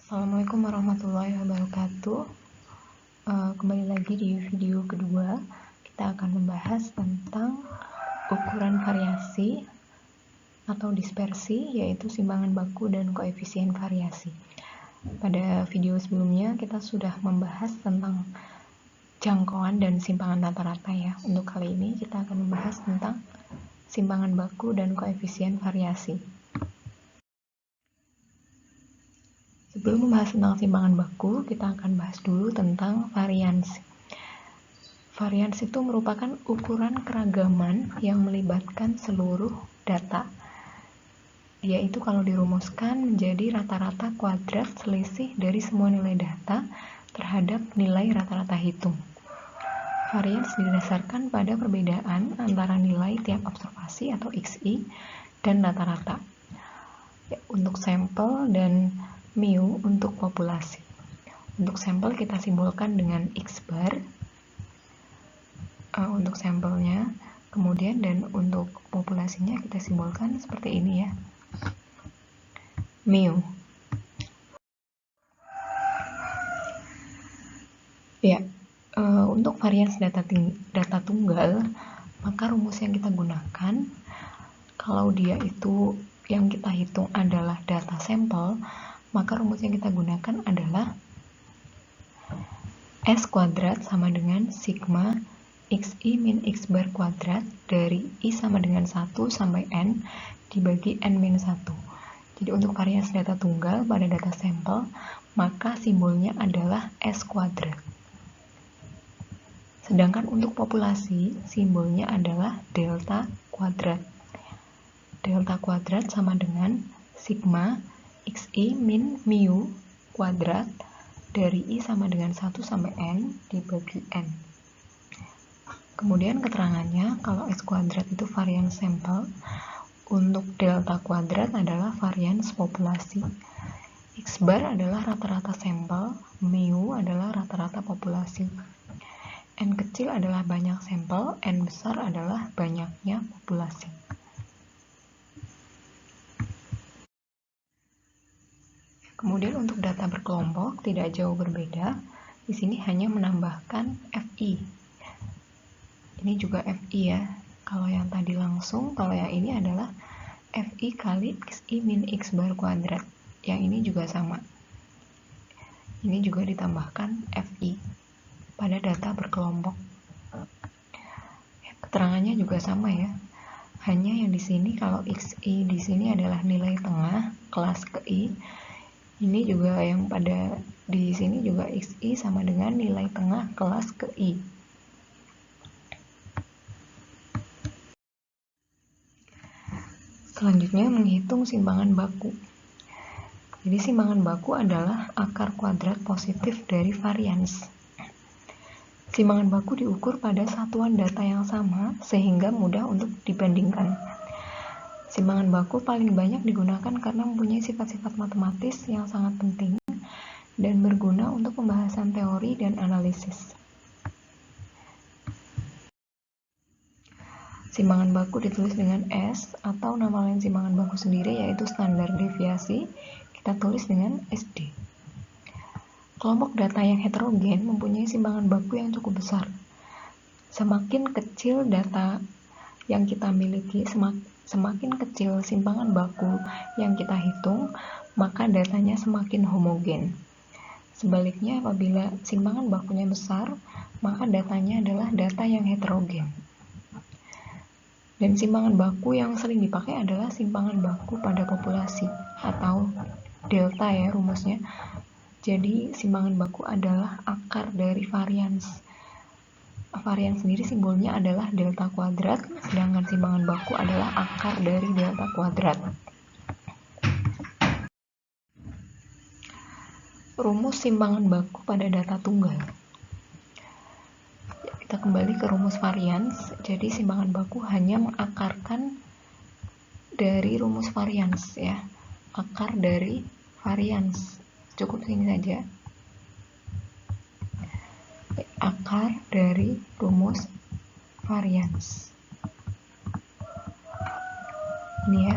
Assalamualaikum warahmatullahi wabarakatuh. Kembali lagi di video kedua, kita akan membahas tentang ukuran variasi atau dispersi, yaitu simbangan baku dan koefisien variasi. Pada video sebelumnya kita sudah membahas tentang jangkauan dan simpangan rata-rata ya. Untuk kali ini kita akan membahas tentang simpangan baku dan koefisien variasi. Sebelum membahas tentang simpangan baku, kita akan bahas dulu tentang varians. Varians itu merupakan ukuran keragaman yang melibatkan seluruh data, yaitu kalau dirumuskan menjadi rata-rata kuadrat selisih dari semua nilai data terhadap nilai rata-rata hitung. Varians didasarkan pada perbedaan antara nilai tiap observasi atau XI dan rata-rata. Untuk sampel dan mu untuk populasi. Untuk sampel kita simbolkan dengan X bar untuk sampelnya, kemudian dan untuk populasinya kita simbolkan seperti ini ya, mu. Ya, untuk varians data tunggal, maka rumus yang kita gunakan kalau dia itu yang kita hitung adalah data sampel, maka rumus yang kita gunakan adalah S kuadrat sama dengan sigma XI min X bar kuadrat dari I sama dengan 1 sampai N dibagi N min 1. Jadi untuk varians data tunggal pada data sampel, maka simbolnya adalah S kuadrat. Sedangkan untuk populasi, simbolnya adalah delta kuadrat. Delta kuadrat sama dengan sigma XI min mu kuadrat dari I sama dengan 1 sampai N dibagi N. Kemudian keterangannya, kalau S kuadrat itu varians sampel, untuk delta kuadrat adalah varians populasi. X bar adalah rata-rata sampel, mu adalah rata-rata populasi. N kecil adalah banyak sampel, N besar adalah banyaknya populasi. Kemudian untuk data berkelompok tidak jauh berbeda. Di sini hanya menambahkan FI. Ini juga FI ya. Kalau yang tadi langsung, kalau yang ini adalah FI kali XI min X bar kuadrat. Yang ini juga sama. Ini juga ditambahkan FI pada data berkelompok. Keterangannya juga sama ya. Hanya yang di sini kalau XI di sini adalah nilai tengah kelas ke I. Ini juga yang pada di sini juga XI sama dengan nilai tengah kelas ke I. Selanjutnya menghitung simpangan baku. Jadi simpangan baku adalah akar kuadrat positif dari varians. Simpangan baku diukur pada satuan data yang sama sehingga mudah untuk dibandingkan. Simpangan baku paling banyak digunakan karena mempunyai sifat-sifat matematis yang sangat penting dan berguna untuk pembahasan teori dan analisis. Simpangan baku ditulis dengan S atau nama lain simpangan baku sendiri yaitu standar deviasi, kita tulis dengan SD. Kelompok data yang heterogen mempunyai simpangan baku yang cukup besar. Semakin kecil data yang kita miliki, semakin kecil simpangan baku yang kita hitung, maka datanya semakin homogen. Sebaliknya, apabila simpangan bakunya besar, maka datanya adalah data yang heterogen. Dan simpangan baku yang sering dipakai adalah simpangan baku pada populasi atau delta ya rumusnya. Jadi simpangan baku adalah akar dari varians. Varians sendiri simbolnya adalah delta kuadrat, sedangkan simpangan baku adalah akar dari delta kuadrat. Rumus simpangan baku pada data tunggal. Kita kembali ke rumus varians. Jadi simpangan baku hanya mengakarkan dari rumus varians ya. Akar dari varians. Cukup sini saja. Akar dari rumus varians. Ini ya.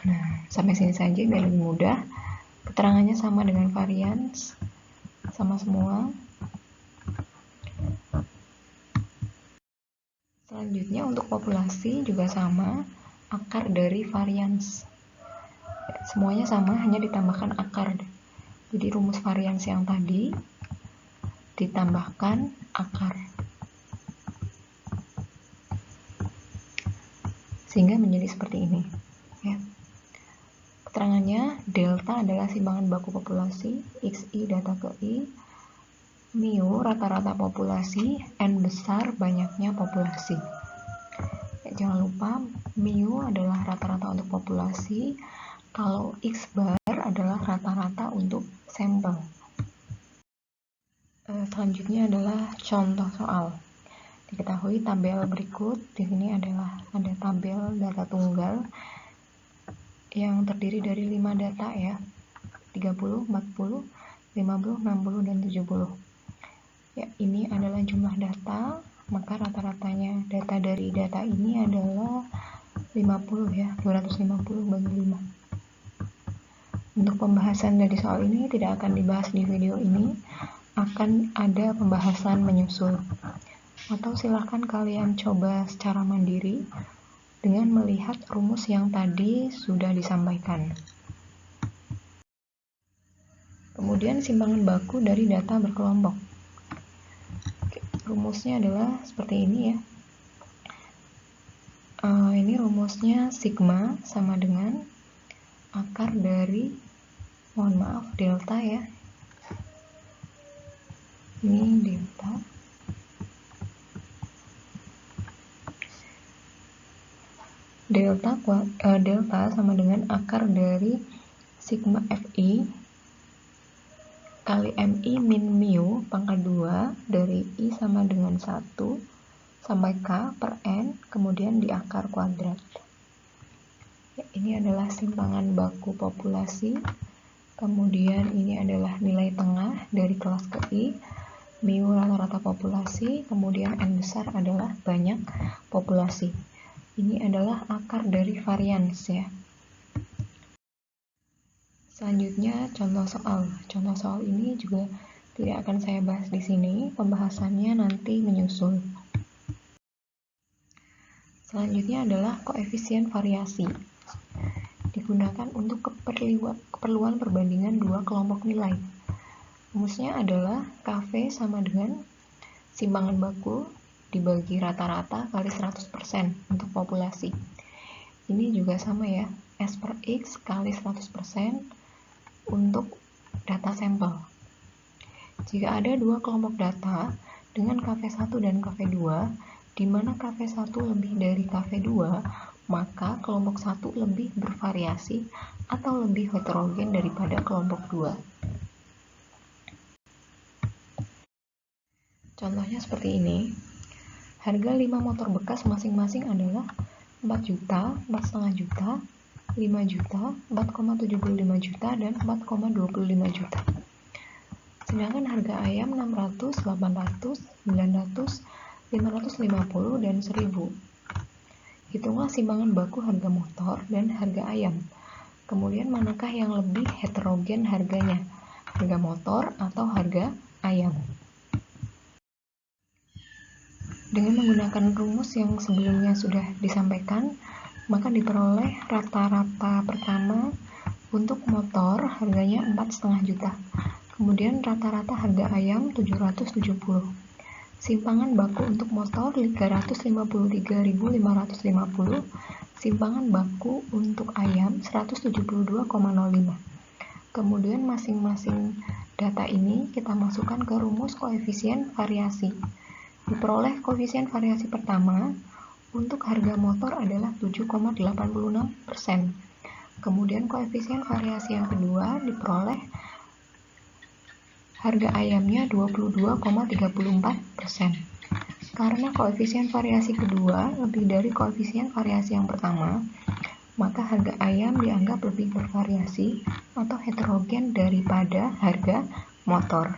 Nah, sampai sini saja biar lebih mudah. Keterangannya sama dengan varians, sama semua. Selanjutnya untuk populasi juga sama, akar dari varians. Semuanya sama, hanya ditambahkan akar. Jadi rumus varians yang tadi ditambahkan akar, sehingga menjadi seperti ini ya. Keterangannya, delta adalah simbangan baku populasi, XI data ke I, mu rata-rata populasi, N besar banyaknya populasi. Ya, jangan lupa mu adalah rata-rata untuk populasi, kalau X bar adalah rata-rata untuk sampel. Selanjutnya adalah contoh soal. Diketahui tabel berikut, di sini adalah ada tabel data tunggal yang terdiri dari 5 data ya, 30, 40, 50, 60, dan 70. Ya, ini adalah jumlah data, maka rata-ratanya data dari data ini adalah 50 ya, 250 bagi 5. Untuk pembahasan dari soal ini tidak akan dibahas di video ini, akan ada pembahasan menyusul. Atau silahkan kalian coba secara mandiri dengan melihat rumus yang tadi sudah disampaikan. Kemudian simbangan baku dari data berkelompok. Rumusnya adalah seperti ini ya. Ini rumusnya sigma sama dengan akar dari, mohon maaf, delta ya. Ini delta. Delta sama dengan akar dari sigma Fi kali Mi min mu pangkat 2 dari I sama dengan 1 sampai K per N, kemudian diakar kuadrat. Ya, ini adalah simpangan baku populasi, kemudian ini adalah nilai tengah dari kelas ke I, mu rata-rata populasi, kemudian N besar adalah banyak populasi. Ini adalah akar dari varians ya. Selanjutnya contoh soal. Contoh soal ini juga tidak akan saya bahas di sini, pembahasannya nanti menyusul. Selanjutnya adalah koefisien variasi. Digunakan untuk keperluan perbandingan dua kelompok nilai. Rumusnya adalah KV sama dengan simbangan baku dibagi rata-rata kali 100% untuk populasi. Ini juga sama ya, S per X kali 100% untuk data sampel. Jika ada dua kelompok data dengan KV1 dan KV2, di mana KV1 lebih dari KV2, maka kelompok 1 lebih bervariasi atau lebih heterogen daripada kelompok 2. Contohnya seperti ini. Harga 5 motor bekas masing-masing adalah 4 juta, 4,5 juta, 5 juta, 4,75 juta, dan 4,25 juta. Sedangkan harga ayam 600, 800, 900, 550, dan 1000. Hitunglah simbangan baku harga motor dan harga ayam. Kemudian manakah yang lebih heterogen harganya? Harga motor atau harga ayam? Dengan menggunakan rumus yang sebelumnya sudah disampaikan, maka diperoleh rata-rata pertama untuk motor harganya 4,5 juta. Kemudian rata-rata harga ayam 770. Simpangan baku untuk motor 353.550. Simpangan baku untuk ayam 172,05. Kemudian masing-masing data ini kita masukkan ke rumus koefisien variasi. Diperoleh koefisien variasi pertama untuk harga motor adalah 7,86%. Kemudian koefisien variasi yang kedua diperoleh harga ayamnya 22,34%. Karena koefisien variasi kedua lebih dari koefisien variasi yang pertama, maka harga ayam dianggap lebih bervariasi atau heterogen daripada harga motor.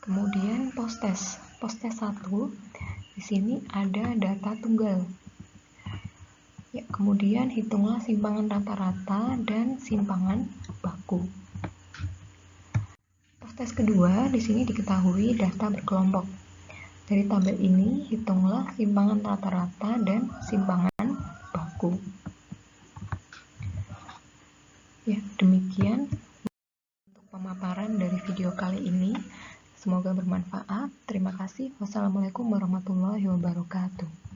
Kemudian post-test 1, di sini ada data tunggal. Ya, kemudian hitunglah simpangan rata-rata dan simpangan baku. Tes kedua, di sini diketahui data berkelompok. Dari tabel ini, hitunglah simpangan rata-rata dan simpangan baku. Ya, demikian untuk pemaparan dari video kali ini. Semoga bermanfaat. Terima kasih. Wassalamualaikum warahmatullahi wabarakatuh.